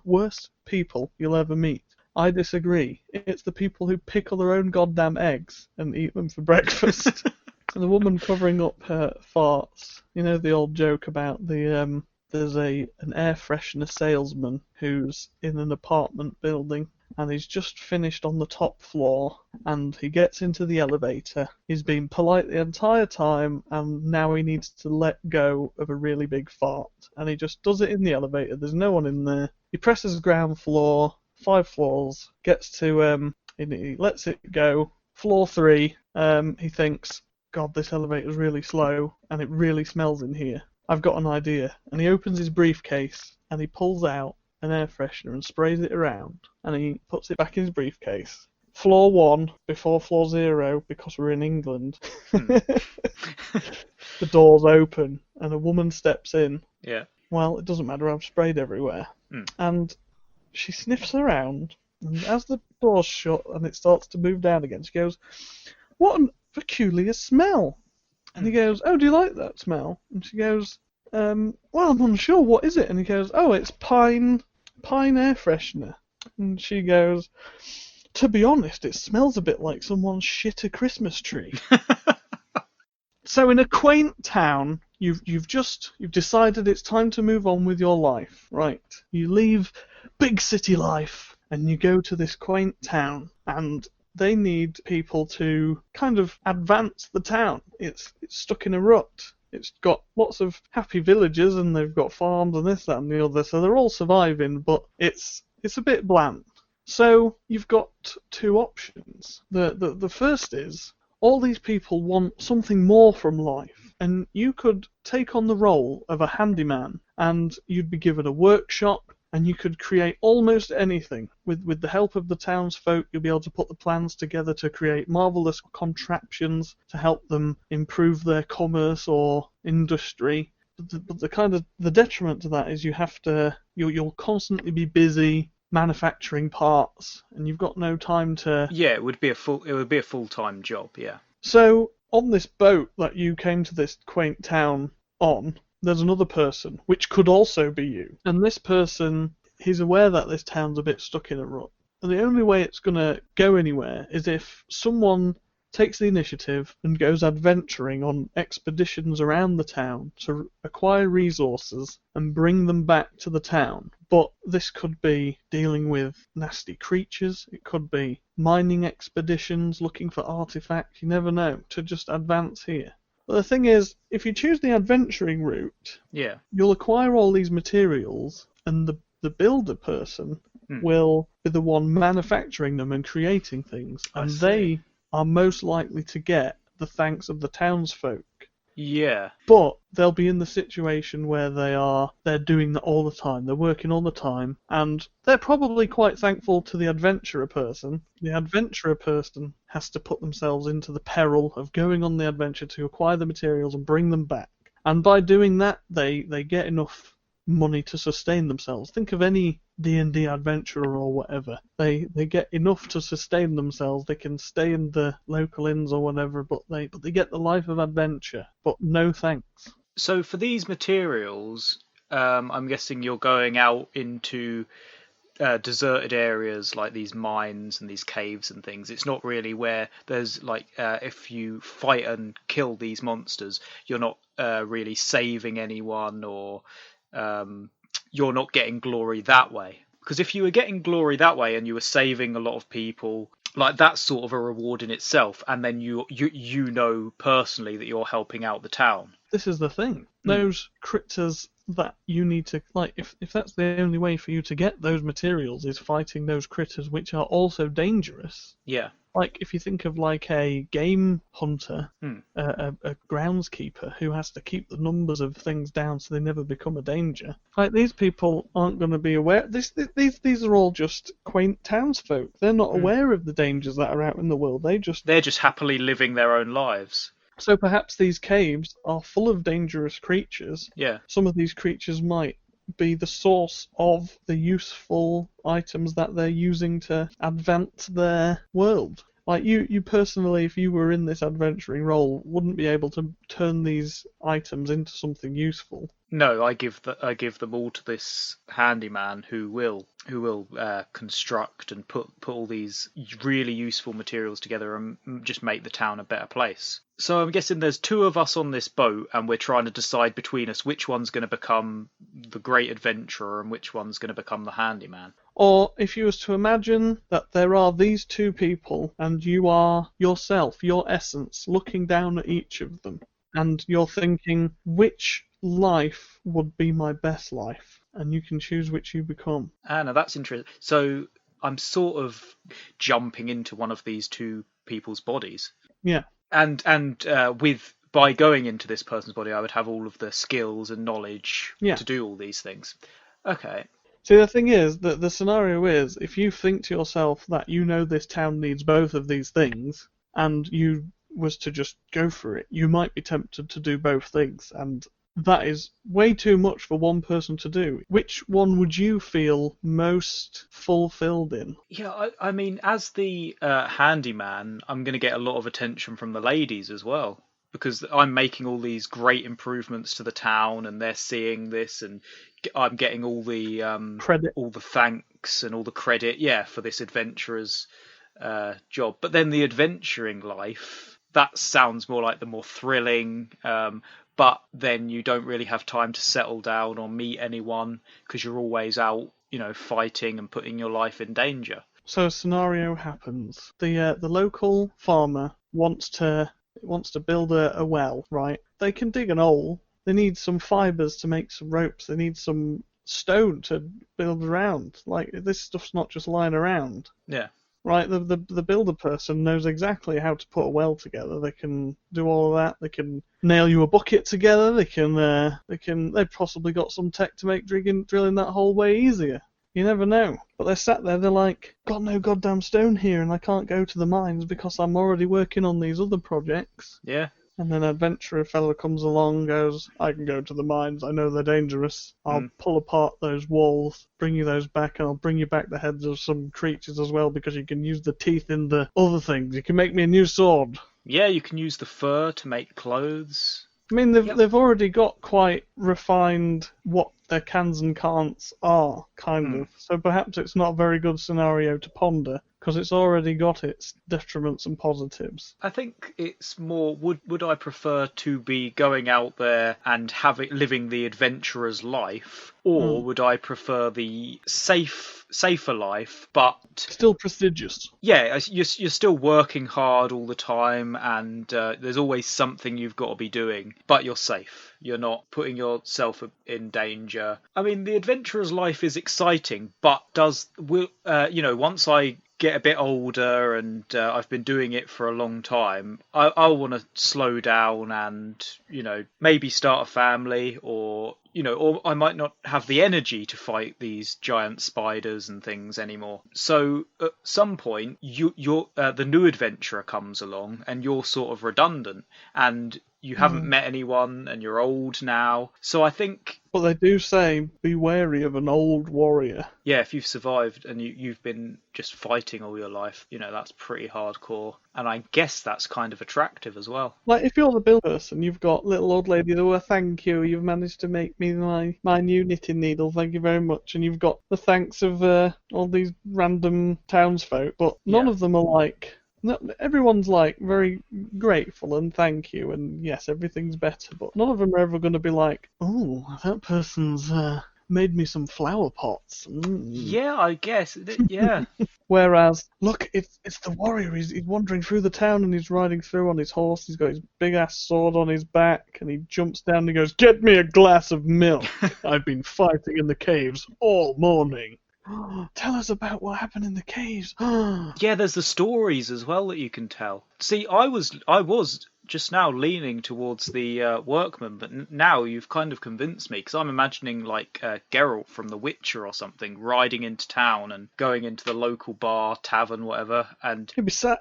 worst people you'll ever meet. I disagree. It's the people who pickle their own goddamn eggs and eat them for breakfast. And the woman covering up her farts. You know the old joke about the there's an air freshener salesman who's in an apartment building, and he's just finished on the top floor, and he gets into the elevator. He's been polite the entire time, and now he needs to let go of a really big fart. And he just does it in the elevator. There's no one in there. He presses ground floor, 5 floors, gets to, he lets it go. Floor 3, he thinks, God, this elevator's really slow, and it really smells in here. I've got an idea. And he opens his briefcase, and he pulls out an air freshener and sprays it around, and he puts it back in his briefcase. Floor 1 before floor 0, because we're in England. The doors open and a woman steps in. Yeah. Well, it doesn't matter, I've sprayed everywhere. And she sniffs around, and as the door's shut and it starts to move down again, she goes, "What a peculiar smell." And he goes, "Oh, do you like that smell?" And she goes, "Well, I'm unsure, what is it?" And he goes, "Oh, it's pine air freshener." And she goes, To be honest, it smells a bit like someone shit a Christmas tree. So in a quaint town, you've decided it's time to move on with your life, right? You leave big city life and you go to this quaint town, and they need people to kind of advance the town. It's stuck in a rut. It's got lots of happy villagers and they've got farms and this, that and the other, so they're all surviving, but it's a bit bland. So you've got two options. The first is, all these people want something more from life, and you could take on the role of a handyman, and you'd be given a workshop, and you could create almost anything. With the help of the townsfolk, you'll be able to put the plans together to create marvellous contraptions to help them improve their commerce or industry. But the detriment to that is you'll constantly be busy manufacturing parts, and you've got no time to. Yeah, it would be a full-time job. Yeah. So on this boat that you came to this quaint town on, there's another person, which could also be you. And this person, he's aware that this town's a bit stuck in a rut. And the only way it's going to go anywhere is if someone takes the initiative and goes adventuring on expeditions around the town to acquire resources and bring them back to the town. But this could be dealing with nasty creatures, it could be mining expeditions looking for artifacts, you never know, to just advance here. But the thing is, if you choose the adventuring route, Yeah. you'll acquire all these materials, and the builder person will be the one manufacturing them and creating things, and they are most likely to get the thanks of the townsfolk. Yeah. But they'll be in the situation where they're doing that all the time. They're working all the time, and they're probably quite thankful to the adventurer person. The adventurer person has to put themselves into the peril of going on the adventure to acquire the materials and bring them back. And by doing that, they get enough money to sustain themselves. Think of any D&D adventurer or whatever. They get enough to sustain themselves. They can stay in the local inns or whatever, but they get the life of adventure. But no thanks. So for these materials, I'm guessing you're going out into deserted areas like these mines and these caves and things. It's not really where there's like if you fight and kill these monsters, you're not really saving anyone, or you're not getting glory that way. Because if you were getting glory that way and you were saving a lot of people, like that's sort of a reward in itself, and then you know personally that you're helping out the town. This is the thing. Those critters that you need to, like, if that's the only way for you to get those materials is fighting those critters, which are also dangerous. Yeah. Like, if you think of like a game hunter, a groundskeeper who has to keep the numbers of things down so they never become a danger. Like, these people aren't going to be aware. These are all just quaint townsfolk. They're not aware of the dangers that are out in the world. They're just happily living their own lives. So perhaps these caves are full of dangerous creatures. Yeah. Some of these creatures might be the source of the useful items that they're using to advance their world. Like you personally, if you were in this adventuring role, wouldn't be able to turn these items into something useful. No, I give them all to this handyman who will construct and put all these really useful materials together and just make the town a better place. So I'm guessing there's two of us on this boat, and we're trying to decide between us which one's going to become the great adventurer and which one's going to become the handyman. Or if you was to imagine that there are these two people, and you are yourself, your essence, looking down at each of them, and you're thinking, which life would be my best life? And you can choose which you become. Now that's interesting. So I'm sort of jumping into one of these two people's bodies. Yeah. And by going into this person's body, I would have all of the skills and knowledge to do all these things. Okay. See, the thing is that the scenario is, if you think to yourself that you know this town needs both of these things, and you was to just go for it, you might be tempted to do both things, and that is way too much for one person to do. Which one would you feel most fulfilled in? Yeah, I mean, as the handyman, I'm going to get a lot of attention from the ladies as well, because I'm making all these great improvements to the town, and they're seeing this, and I'm getting all the credit, all the thanks and all the credit, for this adventurer's job. But then the adventuring life, that sounds more like the more thrilling. But then you don't really have time to settle down or meet anyone because you're always out, fighting and putting your life in danger. So a scenario happens. The local farmer wants to build a well, right? They can dig an hole. They need some fibers to make some ropes. They need some stone to build around. Like, this stuff's not just lying around. Yeah. Right, the builder person knows exactly how to put a well together. They can do all of that. They can nail you a bucket together. They've possibly got some tech to make drilling that hole way easier. You never know. But they're sat there, they're like, got no goddamn stone here, and I can't go to the mines because I'm already working on these other projects. Yeah. And then an adventurer fellow comes along, goes, I can go to the mines, I know they're dangerous. I'll pull apart those walls, bring you those back, and I'll bring you back the heads of some creatures as well, because you can use the teeth in the other things. You can make me a new sword. Yeah, you can use the fur to make clothes. I mean, they've already got quite refined what their cans and can'ts are, kind of. So perhaps it's not a very good scenario to ponder, because it's already got its detriments and positives. I think it's more, would I prefer to be going out there and living the adventurer's life, or would I prefer the safer life, but still prestigious? Yeah, you're still working hard all the time, and there's always something you've got to be doing, but you're safe. You're not putting yourself in danger. I mean, the adventurer's life is exciting, but once I get a bit older and I've been doing it for a long time, I'll want to slow down and, maybe start a family, or I might not have the energy to fight these giant spiders and things anymore. So at some point, the new adventurer comes along and you're sort of redundant and you haven't met anyone and you're old now. So I think... But they do say, be wary of an old warrior. Yeah, if you've survived and you've been just fighting all your life, that's pretty hardcore. And I guess that's kind of attractive as well. Like, if you're the build person, you've got little old lady, oh, thank you, you've managed to make me my new knitting needle, thank you very much. And you've got the thanks of all these random townsfolk, but none of them are like... No, everyone's like very grateful and thank you, and yes, everything's better, but none of them are ever going to be like, oh, that person's made me some flower pots. Yeah, I guess. Yeah. Whereas, look, it's the warrior. He's wandering through the town and he's riding through on his horse. He's got his big ass sword on his back, and he jumps down and he goes, "Get me a glass of milk. I've been fighting in the caves all morning." Tell us about what happened in the caves. Yeah, there's the stories as well that you can tell. See, I was just now leaning towards the workman, but now you've kind of convinced me, because I'm imagining like Geralt from The Witcher or something riding into town and going into the local bar, tavern, whatever, and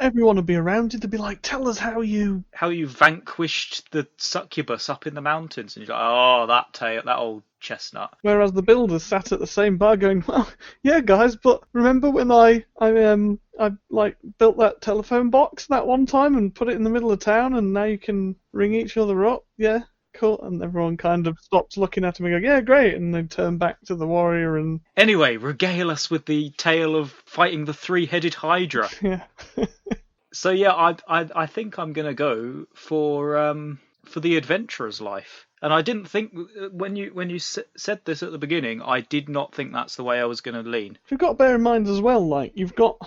everyone would be around you. They'd be like, "Tell us how you vanquished the succubus up in the mountains," and you're like, "Oh, that old chestnut." Whereas the builders sat at the same bar going, "Well, yeah, guys, but remember when I built that telephone box that one time and put it in the middle of town, and now you can ring each other up? Yeah, cool." And everyone kind of stops looking at him and go, "Yeah, great," and they turn back to the warrior and... Anyway, regale us with the tale of fighting the three-headed Hydra. Yeah. So yeah, I think I'm gonna go for the adventurer's life. And I didn't think, when you said this at the beginning, I did not think that's the way I was going to lean. You've got to bear in mind as well, like, you've got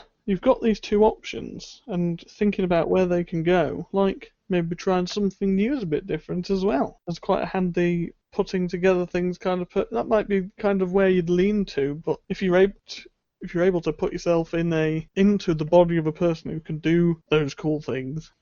these two options, and thinking about where they can go, like, maybe trying something new is a bit different as well. It's quite a handy putting together things kind of that might be kind of where you'd lean to, but if you're able to put yourself into the body of a person who can do those cool things,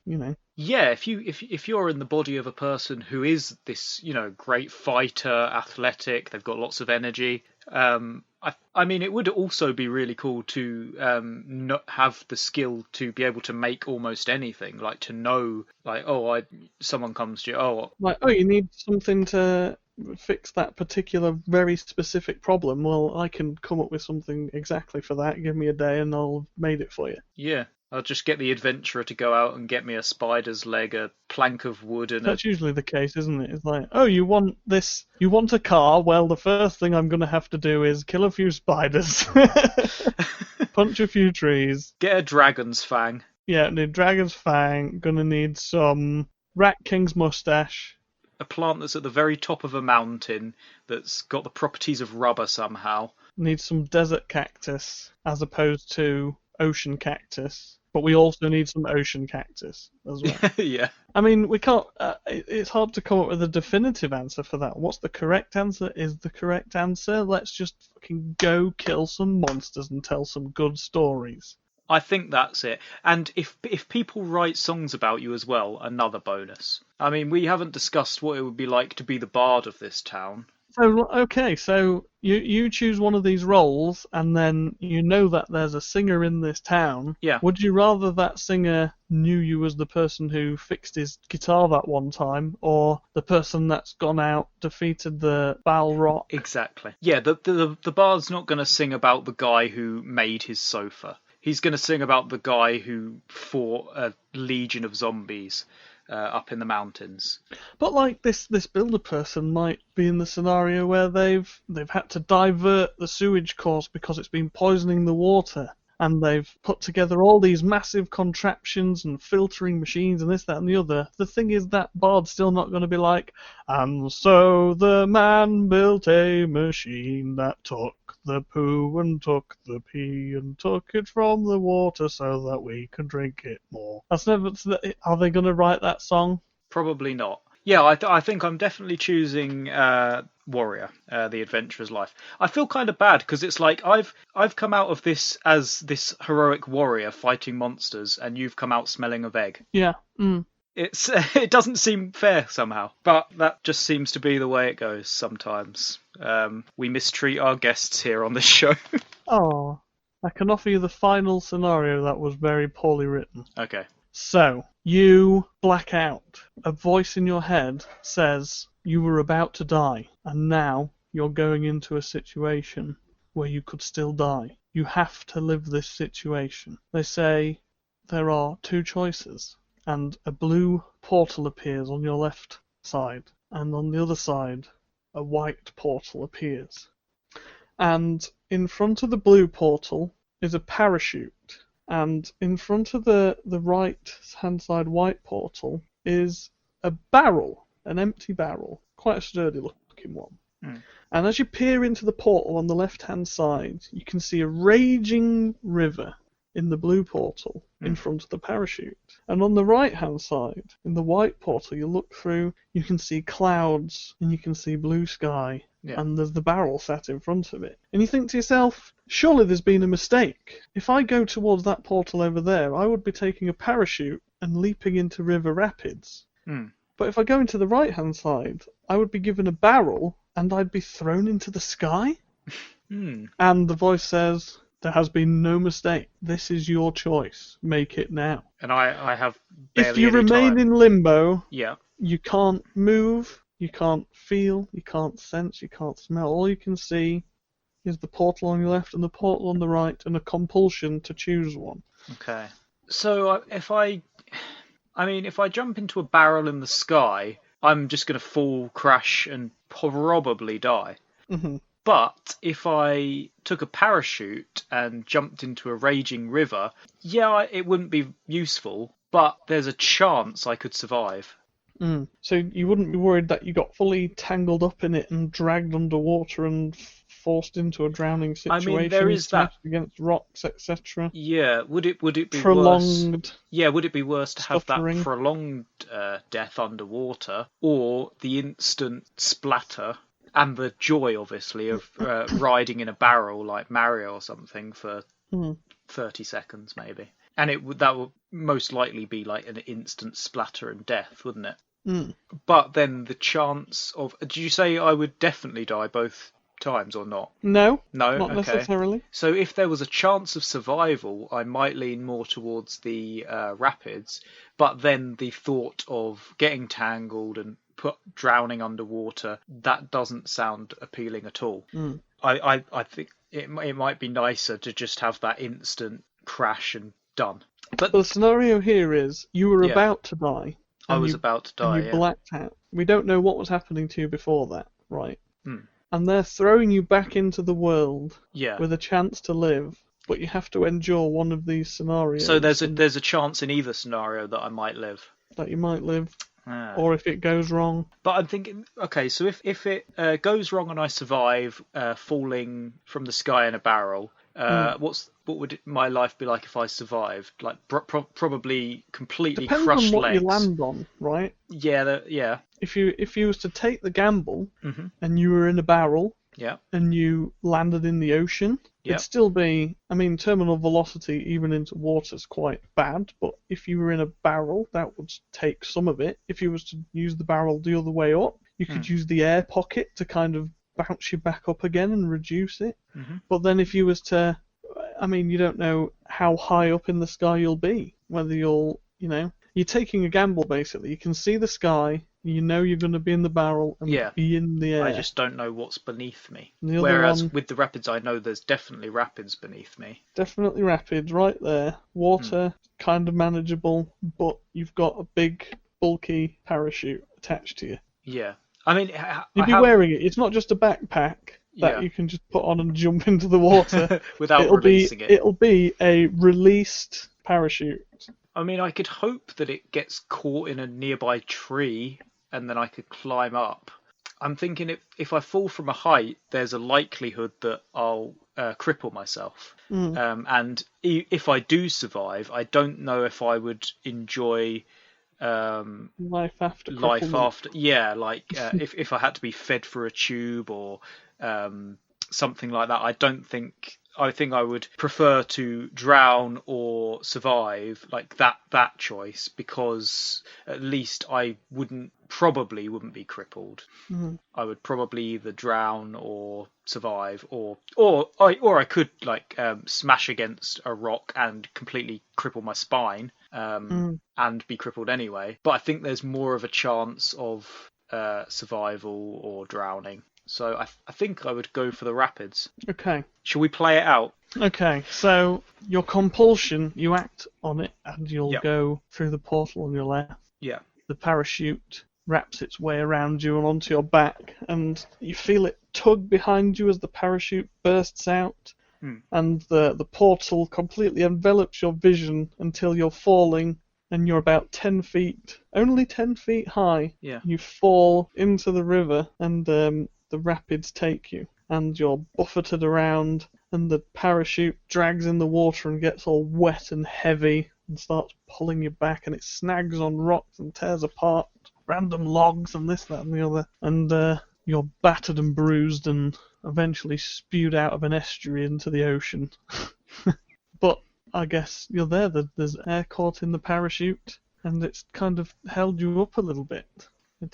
Yeah, if you're in the body of a person who is this, great fighter, athletic, they've got lots of energy. I mean, it would also be really cool to not have the skill to be able to make almost anything, like to know, like, someone comes to you, you need something to fix that particular very specific problem. Well, I can come up with something exactly for that. Give me a day and I'll have made it for you. Yeah. I'll just get the adventurer to go out and get me a spider's leg, a plank of wood, and That's usually the case, isn't it? It's like, oh, you want this? You want a car? Well, the first thing I'm going to have to do is kill a few spiders, punch a few trees. get a dragon's fang. Yeah, need dragon's fang. Gonna need some rat king's mustache. A plant that's at the very top of a mountain that's got the properties of rubber somehow. Need some desert cactus as opposed to ocean cactus. But we also need some ocean cactus as well. Yeah. I mean, we can't. It's hard to come up with a definitive answer for that. What's the correct answer? Is the correct answer? Let's just fucking go kill some monsters and tell some good stories. I think that's it. And if people write songs about you as well, another bonus. I mean, we haven't discussed what it would be like to be the bard of this town. So, okay, so you choose one of these roles, and then you know that there's a singer in this town. Yeah. Would you rather that singer knew you as the person who fixed his guitar that one time, or the person that's gone out, defeated the Balrog? Exactly. Yeah, the bard's not going to sing about the guy who made his sofa. He's going to sing about the guy who fought a legion of zombies up in the mountains. But like this builder person might be in the scenario where they've had to divert the sewage course because it's been poisoning the water, and they've put together all these massive contraptions and filtering machines and this, that, and the other. The thing is, that bard's still not going to be like, and so the man built a machine that took the poo and took the pee and took it from the water so that we can drink it more. That's never. Are they going to write that song? Probably not. Yeah, I think I'm definitely choosing Warrior, the adventurer's life. I feel kind of bad because it's like I've come out of this as this heroic warrior fighting monsters, and you've come out smelling of egg. Yeah. Mm. It doesn't seem fair somehow, but that just seems to be the way it goes sometimes. We mistreat our guests here on this show. Oh, I can offer you the final scenario that was very poorly written. Okay. So, you black out. A voice in your head says you were about to die, and now you're going into a situation where you could still die. You have to live this situation. They say there are two choices, and a blue portal appears on your left side, and on the other side, a white portal appears. And in front of the blue portal is a parachute. And in front of the right-hand side white portal is a barrel, an empty barrel, quite a sturdy-looking one. Mm. And as you peer into the portal on the left-hand side, you can see a raging river in the blue portal in front of the parachute. And on the right-hand side, in the white portal, you look through, you can see clouds, and you can see blue sky, and there's the barrel sat in front of it. And you think to yourself, surely there's been a mistake. If I go towards that portal over there, I would be taking a parachute and leaping into river rapids. Mm. But if I go into the right-hand side, I would be given a barrel, and I'd be thrown into the sky? Mm. And the voice says, there has been no mistake. This is your choice. Make it now. And I have barely If you any remain time. in limbo, Yeah. you can't move, you can't feel, you can't sense, you can't smell. All you can see is the portal on your left and the portal on the right, and a compulsion to choose one. Okay. So if I jump into a barrel in the sky, I'm just going to fall, crash, and probably die. Mm-hmm. But if I took a parachute and jumped into a raging river, yeah, it wouldn't be useful, but there's a chance I could survive. Mm. So you wouldn't be worried that you got fully tangled up in it and dragged underwater and forced into a drowning situation? I mean, there is that against rocks, etc. Yeah, would it be prolonged? Worse? Yeah, would it be worse to have suffering? That prolonged death underwater, or the instant splatter and the joy, obviously, of riding in a barrel like Mario or something for 30 seconds, maybe? And that would most likely be like an instant splatter and death, wouldn't it? Mm. But then the chance of... Did you say I would definitely die both times or not? No, not okay. Necessarily. So if there was a chance of survival, I might lean more towards the rapids, but then the thought of getting tangled and drowning underwater, that doesn't sound appealing at all. Mm. I think it might be nicer to just have that instant crash and done. But the scenario here is you were Yeah. about to die. I and was you- about to And die. you Yeah. blacked out. We don't know what was happening to you before that, right? Hmm. And they're throwing you back into the world Yeah. with a chance to live, but you have to endure one of these scenarios. So there's and a chance in either scenario that I might live. that you might live, Ah. or if it goes wrong. But I'm thinking, okay, so if it goes wrong and I survive falling from the sky in a barrel, what would my life be like if I survived? Like probably completely Depends crushed on what legs. you land on, right? Yeah, yeah. If you was to take the gamble Mhm. and you were in a barrel Yeah. and you landed in the ocean, Yep. it'd still be. I mean, terminal velocity even into water is quite bad. But if you were in a barrel, that would take some of it. If you was to use the barrel the other way up, you could use the air pocket to kind of bounce you back up again and reduce it. Mhm. But then if you was to, I mean, you don't know how high up in the sky you'll be. Whether you're taking a gamble basically. You can see the sky. You know you're going to be in the barrel and Yeah. be in the air. I just don't know what's beneath me. The other Whereas one- with the rapids, I know there's definitely rapids beneath me. Definitely rapids right there. Water, kind of manageable, but you've got a big, bulky parachute attached to you. Yeah. I mean, You'd be wearing it. It's not just a backpack that Yeah. you can just put on and jump into the water. without releasing it. It'll be a released parachute. I mean, I could hope that it gets caught in a nearby tree and then I could climb up. I'm thinking if I fall from a height, there's a likelihood that I'll cripple myself. And if I do survive, I don't know if I would enjoy Life after life cripplement. after. Yeah, like if I had to be fed through a tube or something like that, I think I would prefer to drown or survive, like that choice, because at least I probably wouldn't be crippled. I would probably either drown or survive, or I could like smash against a rock and completely cripple my spine, and be crippled anyway. But I think there's more of a chance of survival or drowning. So I think I would go for the rapids. Okay. Shall we play it out? Okay, so your compulsion, you act on it and you'll Yep. go through the portal on your left. Yeah. The parachute wraps its way around you and onto your back, and you feel it tug behind you as the parachute bursts out, and the portal completely envelops your vision until you're falling, and you're about 10 feet, only 10 feet high. Yeah. You fall into the river, and the rapids take you, and you're buffeted around, and the parachute drags in the water and gets all wet and heavy and starts pulling you back, and it snags on rocks and tears apart random logs and this, that, and the other, and you're battered and bruised and eventually spewed out of an estuary into the ocean. But I guess you're there. There's air caught in the parachute, and it's kind of held you up a little bit.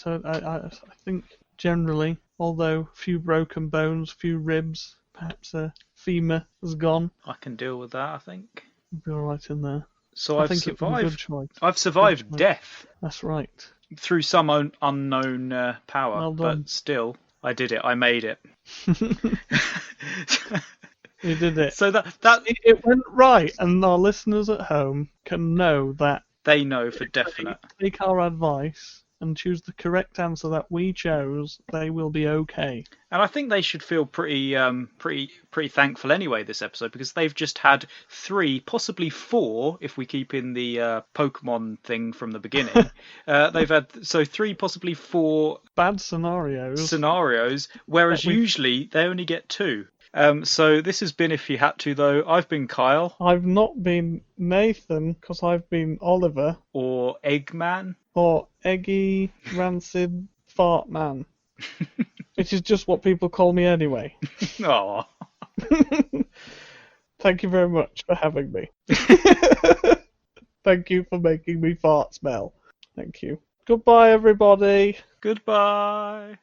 I think generally, although a few broken bones, few ribs, perhaps a femur has gone, I can deal with that, I think. you'll be alright in there. So I I've think it was a good survived. choice. I've survived Good choice. death That's right. through some unknown power, Well done. but still, I did it. I made it. You did it. So that It went right, and our listeners at home can know that they know for definite. take our advice and choose the correct answer that we chose, they will be okay. And I think they should feel pretty thankful anyway this episode, because they've just had 3, possibly 4, if we keep in the Pokémon thing from the beginning. They've had 3, possibly 4 Bad scenarios. whereas That we- usually they only get 2. So this has been If You Had To, though. I've been Kyle, I've not been Nathan, because I've been Oliver, or Eggman. or Eggy Rancid Fart Man, which is just what people call me anyway. Oh, Thank you very much for having me. Thank you for making me fart smell. Thank you. Goodbye, everybody. goodbye.